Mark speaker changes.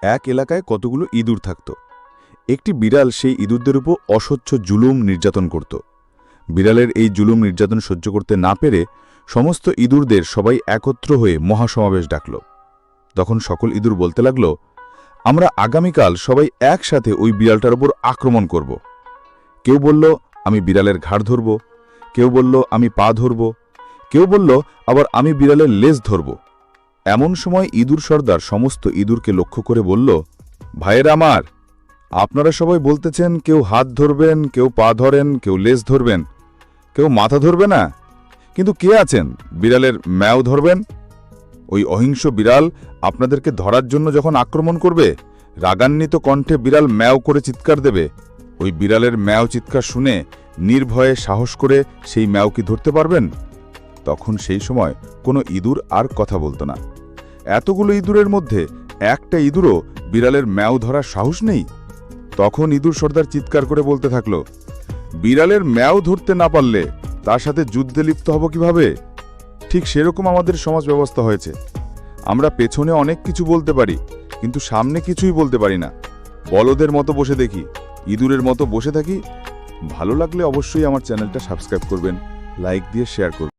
Speaker 1: এক এলাকায় কতগুলো ইঁদুর থাকত। একটি বিড়াল সেই ইঁদুরদের উপর অসহ্য জুলুম নির্যাতন করত। বিড়ালের এই জুলুম নির্যাতন সহ্য করতে না পেরে সমস্ত ইঁদুরদের সবাই একত্র হয়ে মহাসমাবেশ ডাকল। তখন সকল ইঁদুর বলতে লাগল, আমরা আগামীকাল সবাই একসাথে ওই বিড়ালটার উপর আক্রমণ করব। কেউ বলল, আমি বিড়ালের ঘাড় ধরব, কেউ বলল আমি পা ধরব, কেউ বলল আবার আমি বিড়ালের লেজ ধরব। এমন সময় ইঁদুর সর্দার সমস্ত ইঁদুরকে লক্ষ্য করে বলল, ভাইয়েরা আমার, আপনারা সবাই বলতেছেন কেউ হাত ধরবেন, কেউ পা ধরেন, কেউ লেজ ধরবেন, কেউ মাথা ধরবে না, কিন্তু কে আছেন বিড়ালের ম্যাও ধরবেন? ওই অহিংস বিড়াল আপনাদেরকে ধরার জন্য যখন আক্রমণ করবে, রাগান্বিত কণ্ঠে বিড়াল ম্যাও করে চিৎকার দেবে। ওই বিড়ালের ম্যাও চিৎকার শুনে নির্ভয়ে সাহস করে সেই ম্যাওকে ধরতে পারবেন? তখন সেই সময় কোনো ইঁদুর আর কথা বলতো না। এতগুলো ইঁদুরের মধ্যে একটা ইঁদুরও বিড়ালের ম্যাও ধরার সাহস নেই। তখন ইঁদুর সর্দার চিৎকার করে বলতে থাকল, বিড়ালের ম্যাও ধরতে না পারলে তার সাথে যুদ্ধে লিপ্ত হব কিভাবে? ঠিক সেরকম আমাদের সমাজ ব্যবস্থা হয়েছে। আমরা পেছনে অনেক কিছু বলতে পারি, কিন্তু সামনে কিছুই বলতে পারি না। বলদের মতো বসে দেখি, ইঁদুরের মতো বসে থাকি। ভালো লাগলে অবশ্যই আমার চ্যানেলটা সাবস্ক্রাইব করবেন, লাইক দিয়ে শেয়ার করবেন।